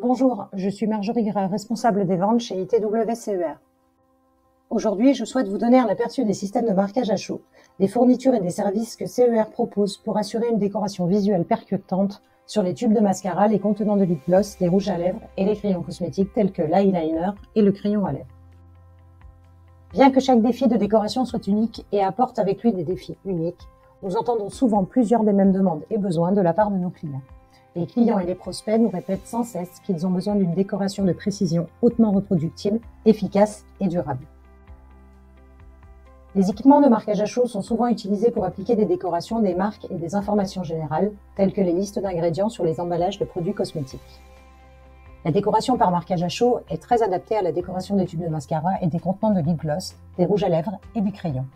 Bonjour, je suis Marjorie Gras, responsable des ventes chez ITW CER. Aujourd'hui, je souhaite vous donner un aperçu des systèmes de marquage à chaud, des fournitures et des services que CER propose pour assurer une décoration visuelle percutante sur les tubes de mascara, les contenants de lip gloss, les rouges à lèvres et les crayons cosmétiques tels que l'eyeliner et le crayon à lèvres. Bien que chaque défi de décoration soit unique et apporte avec lui des défis uniques, nous entendons souvent plusieurs des mêmes demandes et besoins de la part de nos clients. Les clients et les prospects nous répètent sans cesse qu'ils ont besoin d'une décoration de précision hautement reproductible, efficace et durable. Les équipements de marquage à chaud sont souvent utilisés pour appliquer des décorations, des marques et des informations générales, telles que les listes d'ingrédients sur les emballages de produits cosmétiques. La décoration par marquage à chaud est très adaptée à la décoration des tubes de mascara et des contenants de lip gloss, des rouges à lèvres et des crayons.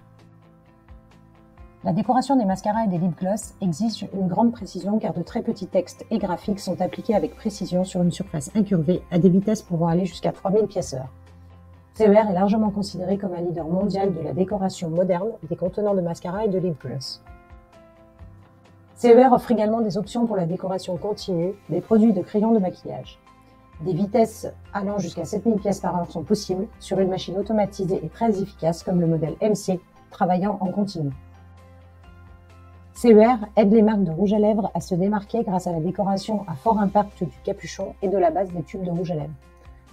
La décoration des mascaras et des lip gloss exige une grande précision car de très petits textes et graphiques sont appliqués avec précision sur une surface incurvée à des vitesses pouvant aller jusqu'à 3000 pièces/heure. CER est largement considéré comme un leader mondial de la décoration moderne des contenants de mascara et de lip gloss. CER offre également des options pour la décoration continue des produits de crayons de maquillage. Des vitesses allant jusqu'à 7000 pièces/heure sont possibles sur une machine automatisée et très efficace comme le modèle MC, travaillant en continu. CER aide les marques de rouge à lèvres à se démarquer grâce à la décoration à fort impact du capuchon et de la base des tubes de rouge à lèvres.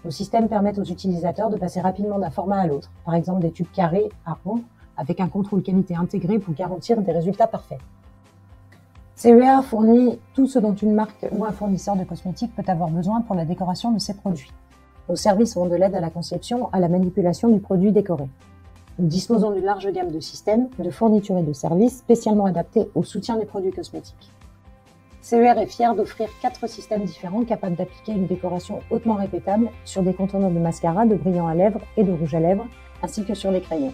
Nos systèmes permettent aux utilisateurs de passer rapidement d'un format à l'autre, par exemple des tubes carrés à ronds, avec un contrôle qualité intégré pour garantir des résultats parfaits. CER fournit tout ce dont une marque ou un fournisseur de cosmétiques peut avoir besoin pour la décoration de ses produits. Nos services vont de l'aide à la conception à la manipulation du produit décoré. Nous disposons d'une large gamme de systèmes, de fournitures et de services spécialement adaptés au soutien des produits cosmétiques. CER est fier d'offrir 4 systèmes différents capables d'appliquer une décoration hautement répétable sur des contenants de mascara, de brillants à lèvres et de rouge à lèvres, ainsi que sur les crayons.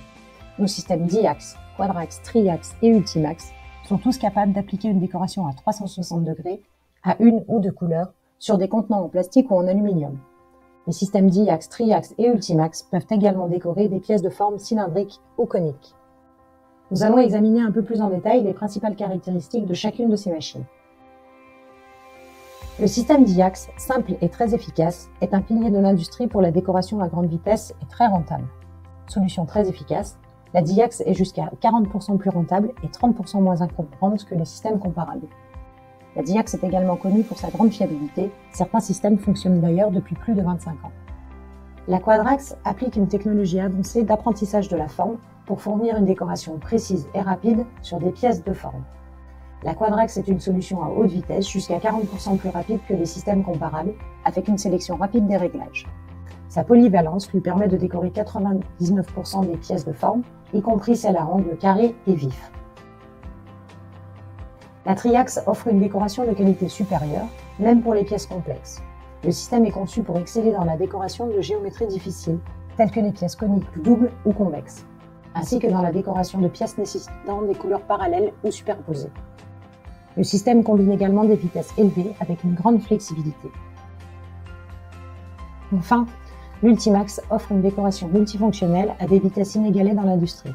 Nos systèmes Diax, Quadrax, Triax et Ultimax sont tous capables d'appliquer une décoration à 360 degrés, à une ou deux couleurs, sur des contenants en plastique ou en aluminium. Les systèmes Diax, Triax et Ultimax peuvent également décorer des pièces de forme cylindrique ou conique. Nous allons examiner un peu plus en détail les principales caractéristiques de chacune de ces machines. Le système Diax, simple et très efficace, est un pilier de l'industrie pour la décoration à grande vitesse et très rentable. Solution très efficace, la Diax est jusqu'à 40% plus rentable et 30% moins encombrante que les systèmes comparables. La Diax est également connue pour sa grande fiabilité, certains systèmes fonctionnent d'ailleurs depuis plus de 25 ans. La Quadrax applique une technologie avancée d'apprentissage de la forme pour fournir une décoration précise et rapide sur des pièces de forme. La Quadrax est une solution à haute vitesse, jusqu'à 40% plus rapide que les systèmes comparables, avec une sélection rapide des réglages. Sa polyvalence lui permet de décorer 99% des pièces de forme, y compris celles à angle carré et vif. La Triax offre une décoration de qualité supérieure, même pour les pièces complexes. Le système est conçu pour exceller dans la décoration de géométrie difficile, telles que les pièces coniques doubles ou convexes, ainsi que dans la décoration de pièces nécessitant des couleurs parallèles ou superposées. Le système combine également des vitesses élevées avec une grande flexibilité. Enfin, l'Ultimax offre une décoration multifonctionnelle à des vitesses inégalées dans l'industrie.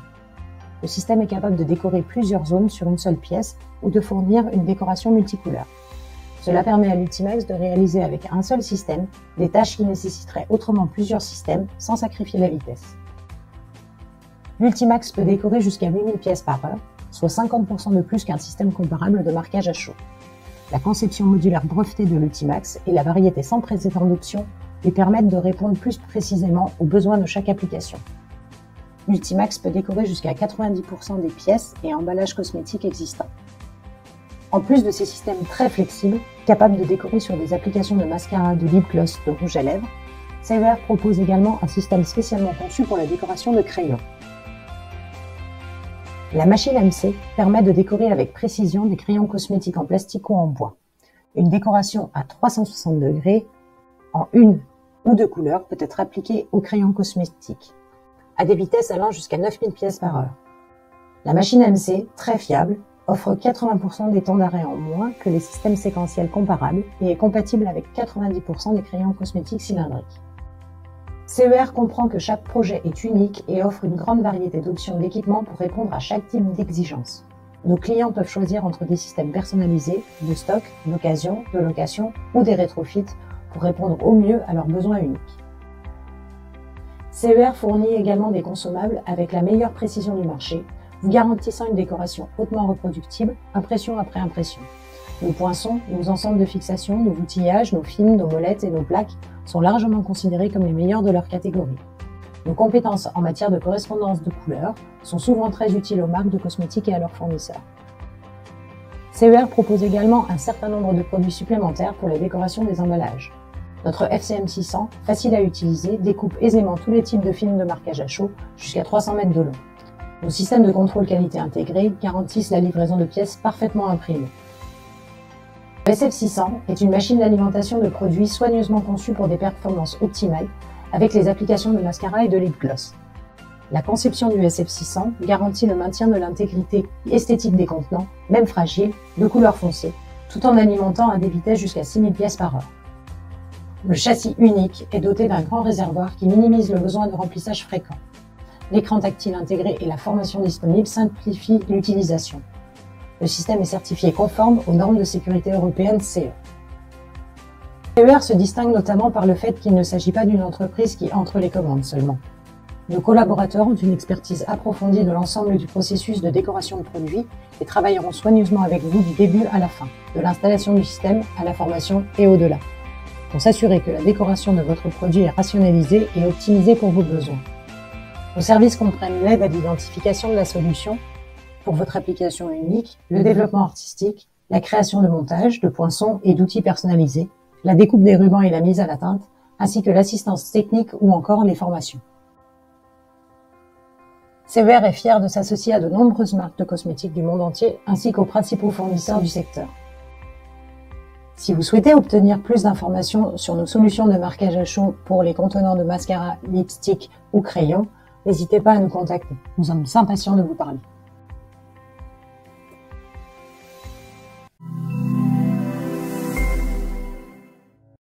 Le système est capable de décorer plusieurs zones sur une seule pièce ou de fournir une décoration multicouleur. Cela permet à l'Ultimax de réaliser avec un seul système des tâches qui nécessiteraient autrement plusieurs systèmes sans sacrifier la vitesse. L'Ultimax peut décorer jusqu'à 8000 pièces/heure, soit 50% de plus qu'un système comparable de marquage à chaud. La conception modulaire brevetée de l'Ultimax et la variété sans précédent d'options lui permettent de répondre plus précisément aux besoins de chaque application. L'Ultimax peut décorer jusqu'à 90% des pièces et emballages cosmétiques existants. En plus de ces systèmes très flexibles, capables de décorer sur des applications de mascara, de lip gloss, de rouge à lèvres, CER propose également un système spécialement conçu pour la décoration de crayons. La machine MC permet de décorer avec précision des crayons cosmétiques en plastique ou en bois. Une décoration à 360 degrés, en une ou deux couleurs, peut être appliquée aux crayons cosmétiques, à des vitesses allant jusqu'à 9000 pièces/heure. La machine MC, très fiable, offre 80% des temps d'arrêt en moins que les systèmes séquentiels comparables et est compatible avec 90% des crayons cosmétiques cylindriques. CER comprend que chaque projet est unique et offre une grande variété d'options d'équipement pour répondre à chaque type d'exigence. Nos clients peuvent choisir entre des systèmes personnalisés, de stock, d'occasion, de location ou des rétrofits pour répondre au mieux à leurs besoins uniques. CER fournit également des consommables avec la meilleure précision du marché, vous garantissant une décoration hautement reproductible, impression après impression. Nos poinçons, nos ensembles de fixation, nos outillages, nos films, nos molettes et nos plaques sont largement considérés comme les meilleurs de leur catégorie. Nos compétences en matière de correspondance de couleurs sont souvent très utiles aux marques de cosmétiques et à leurs fournisseurs. CER propose également un certain nombre de produits supplémentaires pour la décoration des emballages. Notre FCM 600, facile à utiliser, découpe aisément tous les types de films de marquage à chaud jusqu'à 300 mètres de long. Nos systèmes de contrôle qualité intégrés garantissent la livraison de pièces parfaitement imprimées. Le SF600 est une machine d'alimentation de produits soigneusement conçue pour des performances optimales avec les applications de mascara et de lip gloss. La conception du SF600 garantit le maintien de l'intégrité esthétique des contenants, même fragiles, de couleur foncée, tout en alimentant à des vitesses jusqu'à 6000 pièces par heure. Le châssis unique est doté d'un grand réservoir qui minimise le besoin de remplissage fréquent. L'écran tactile intégré et la formation disponible simplifient l'utilisation. Le système est certifié conforme aux normes de sécurité européennes CE. CER se distingue notamment par le fait qu'il ne s'agit pas d'une entreprise qui entre les commandes seulement. Nos collaborateurs ont une expertise approfondie de l'ensemble du processus de décoration de produits et travailleront soigneusement avec vous du début à la fin, de l'installation du système à la formation et au-delà, pour s'assurer que la décoration de votre produit est rationalisée et optimisée pour vos besoins. Nos services comprennent l'aide à l'identification de la solution pour votre application unique, le développement artistique, la création de montages, de poinçons et d'outils personnalisés, la découpe des rubans et la mise à la teinte, ainsi que l'assistance technique ou encore les formations. CER est fier de s'associer à de nombreuses marques de cosmétiques du monde entier ainsi qu'aux principaux fournisseurs du secteur. Si vous souhaitez obtenir plus d'informations sur nos solutions de marquage à chaud pour les contenants de mascara, lipstick ou crayons, n'hésitez pas à nous contacter. Nous sommes impatients de vous parler.